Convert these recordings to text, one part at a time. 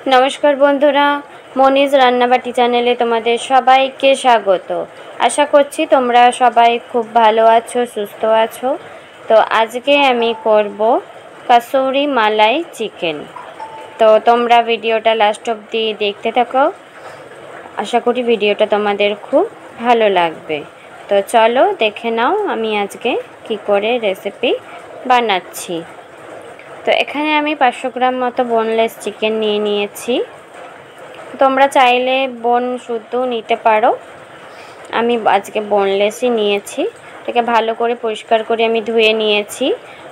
नमस्कार बंधुरा मनीष रान्नाबाटी चैनेले तुम्हारे सबाइके स्वागत। आशा करछि तोमरा सबाई खूब भालो आछो सुस्थ आछो। तो आज के आमी करब कासौरी मालाई चिकेन। तो तोमरा भिडियोटा लास्ट अब्दि देखते थाको। आशा करी भिडियोटा तोमादेर खूब भालो लागबे। तो चलो देखे नाओ आमी आज के कि करे रेसिपि बानाच्छि। तो एखाने आमी 500 ग्राम मतो बोनलेस चिकेन निये निয়েছি। তোমরা চাইলে বোন শুদ্ধ নিতে পারো। আমি আজকে বোনলেসই নিয়েছি। এটাকে ভালো করে পরিষ্কার করে আমি ধুয়ে নিয়েছি।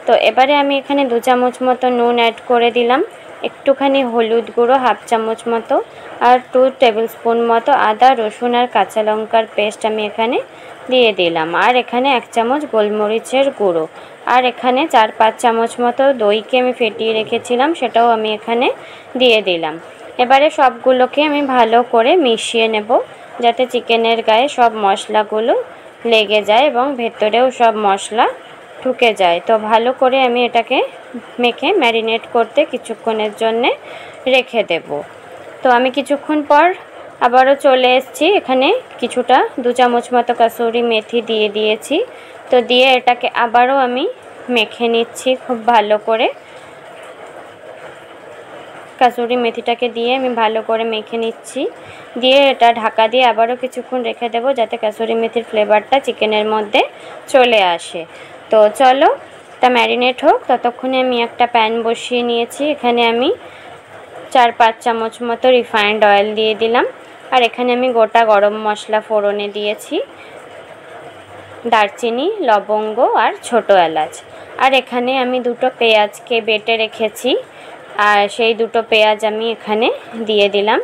তো এবারে আমি এখানে 2 চামচ মতো নুন অ্যাড করে দিলাম, একটুখানি হলুদ গুঁড়ো হাফ চামচ মতো, আর 2 টেবিলস্পুন মতো আদা রসুন আর কাঁচা লঙ্কার পেস্ট আমি এখানে দিয়ে দিলাম, আর এখানে 1 চামচ গোলমরিচের গুঁড়ো, আর এখানে 4-5 চামচ মতো দইকে আমি ফেটিয়ে রেখেছিলাম সেটাও আমি এখানে দিয়ে দিলাম। এবারে সবগুলোকে আমি ভালো করে মিশিয়ে নেব যাতে চিকেনের গায়ে সব মশলাগুলো লেগে যায় এবং ভেতরেও সব মশলা ঢুকে যায়। তো ভালো করে আমি এটাকে মেখে ম্যারিনেট করতে কিছুক্ষণের জন্য রেখে দেব। তো আমি কিছুক্ষণ পর আবারও চলে এসেছি। এখানে কিছুটা 2 চামচ মতো কাসুরি মেথি দিয়ে দিয়েছি। তো দিয়ে এটাকে আবারও আমি মেখে নিচ্ছি খুব ভালো করে। কাসুরি মেথিটাকে দিয়ে আমি ভালো করে মেখে নিচ্ছি। দিয়ে এটা ঢাকা দিয়ে আবারও কিছুক্ষণ রেখে দেব যাতে কাসুরি মেথির ফ্লেভারটা চিকেনের মধ্যে চলে আসে। তো চলো তা ম্যারিনেট হোক, ততক্ষণে আমি একটা প্যান বসিয়ে নিয়েছি। এখানে আমি 4-5 চামচ মতো রিফাইন্ড অয়েল দিয়ে দিলাম, আর এখানে আমি গোটা গরম মশলা ফোড়নে দিয়েছি, দারচিনি লবঙ্গ আর ছোটো এলাচ। আর এখানে আমি 2টো পেঁয়াজকে বেটে রেখেছি, আর সেই 2টো পেঁয়াজ আমি এখানে দিয়ে দিলাম।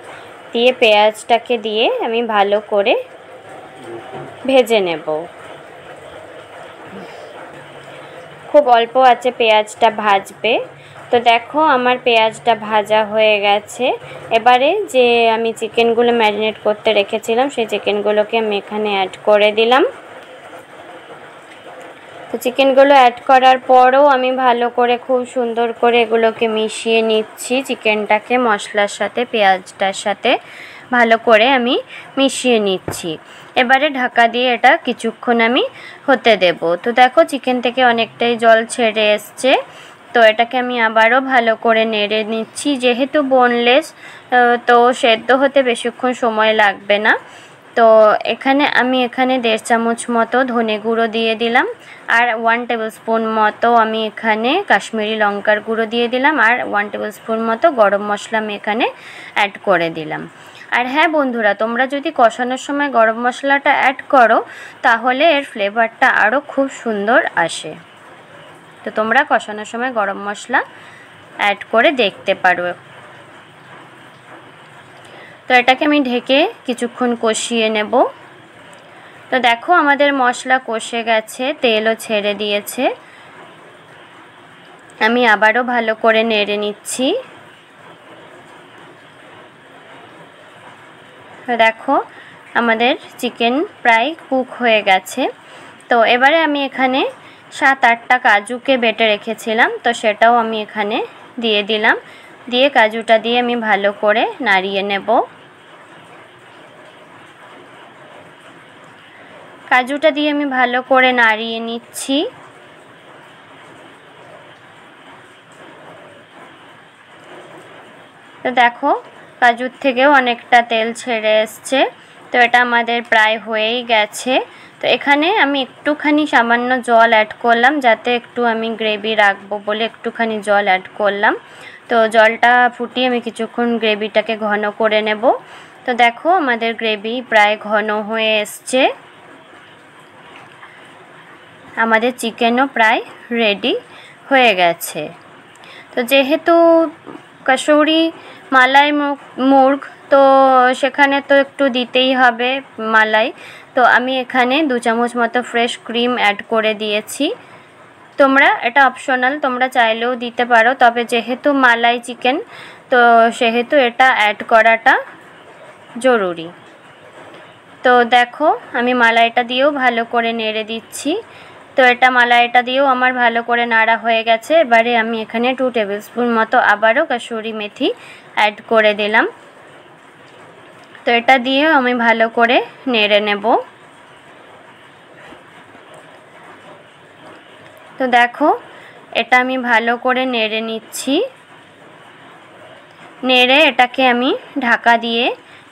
দিয়ে পেঁয়াজটাকে দিয়ে আমি ভালো করে ভেজে নেব। খুব অল্প আছে পেঁয়াজটা ভাজবে। তো দেখো আমার পেঁয়াজটা ভাজা হয়ে গেছে। এবারে যে আমি চিকেনগুলো ম্যারিনেট করতে রেখেছিলাম সেই চিকেনগুলোকে আমি এখানে অ্যাড করে দিলাম। তো চিকেনগুলো অ্যাড করার পরও আমি ভালো করে খুব সুন্দর করে এগুলোকে মিশিয়ে নিচ্ছি। চিকেনটাকে মশলার সাথে পেঁয়াজটার সাথে ভালো করে আমি মিশিয়ে নিচ্ছি। এবারে ঢাকা দিয়ে এটা কিছুক্ষণ আমি হতে দেব। তো দেখো চিকেন থেকে অনেকটাই জল ছেড়ে এসছে। তো এটাকে আমি আবারও ভালো করে নেড়ে নিচ্ছি। যেহেতু বোনলেস তো সেদ্ধ হতে বেশিক্ষণ সময় লাগবে না। তো এখানে আমি 1.5 চামচ মতো ধনে গুঁড়ো দিয়ে দিলাম, আর 1 টেবিলস্পুন মতো আমি এখানে কাশ্মীরি লঙ্কার গুঁড়ো দিয়ে দিলাম, আর 1 টেবিলস্পুন মতো গরম মশলা আমি এখানে অ্যাড করে দিলাম। আর হ্যাঁ বন্ধুরা, তোমরা যদি কষানোর সময় গরম মশলাটা অ্যাড করো তাহলে এর ফ্লেভারটা আরও খুব সুন্দর আসে। তো তোমরা কষানোর সময় গরম মশলা অ্যাড করে দেখতে পারো। তো এটাকে আমি ঢেকে কিছুক্ষণ কষিয়ে নেব। তো দেখো আমাদের মশলা কষে গেছে, তেলও ছেড়ে দিয়েছে। আমি আবারও ভালো করে নেড়ে নিচ্ছি। দেখো আমাদের চিকেন প্রায় কুক হয়ে গেছে। তো এবারে আমি এখানে 7-8টা কাজুকে বেটে রেখেছিলাম, তো সেটাও আমি এখানে দিয়ে দিলাম। দিয়ে কাজুটা দিয়ে আমি ভালো করে নাড়িয়ে নেব। কাজুটা দিয়ে আমি ভালো করে নাড়িয়ে নিচ্ছি। তো দেখো কাজুর থেকেও অনেকটা তেল ছেড়ে এসছে। তো এটা আমাদের প্রায় হয়েই গেছে। তো এখানে আমি একটুখানি সামান্য জল অ্যাড করলাম, যাতে একটু আমি গ্রেভি রাখবো বলে একটুখানি জল অ্যাড করলাম। তো জলটা ফুটিয়ে আমি কিছুক্ষণ গ্রেভিটাকে ঘন করে নেব। তো দেখো আমাদের গ্রেভি প্রায় ঘন হয়ে এসছে। আমাদের চিকেনও প্রায় রেডি হয়ে গেছে। তো যেহেতু কাসৌরি মালাই মুর্গ, তো সেখানে তো একটু দিতেই হবে মালাই। তো আমি এখানে 2 চামচ মতো ফ্রেশ ক্রিম অ্যাড করে দিয়েছি। তোমরা এটা অপশনাল, তোমরা চাইলেও দিতে পারো, তবে যেহেতু মালাই চিকেন তো সেহেতু এটা অ্যাড করাটা জরুরি। তো দেখো আমি মালাইটা দিয়েও ভালো করে নেড়ে দিচ্ছি। তো এটা মালাইটা দিয়েও আমার ভালো করে নাড়া হয়ে গেছে। এবারে আমি এখানে 2 টেবিলস্পুন মতো আবারও কাসুরি মেথি অ্যাড করে দিলাম। তো এটা দিয়েও আমি ভালো করে নেড়ে নেব। তো দেখো এটা আমি ভালো করে নেড়ে নিচ্ছি। নেড়ে এটাকে আমি ঢাকা দিয়ে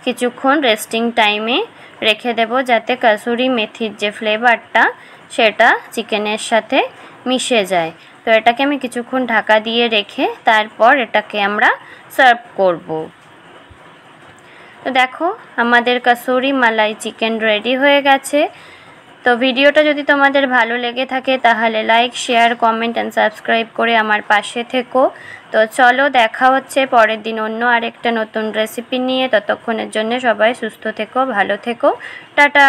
কিছুক্ষণ রেস্টিং টাইমে রেখে দেব, যাতে কাসুরি মেথির যে ফ্লেভারটা সেটা চিকেনের সাথে মিশে যায়। তো এটাকে আমি কিছুক্ষণ ঢাকা দিয়ে রেখে তারপর এটাকে আমরা সার্ভ করব। তো দেখো আমাদের কাসুরি মালাই চিকেন রেডি হয়ে গেছে। তো ভিডিওটা যদি তোমাদের ভালো লেগে থাকে তাহলে like, share, comment and subscribe করে আমার পাশে থেকো। তো চলো দেখা হচ্ছে পরের দিন অন্য আরেকটা নতুন রেসিপি নিয়ে। ততক্ষণের জন্য সবাই সুস্থ থেকো, ভালো থেকো, টাটা।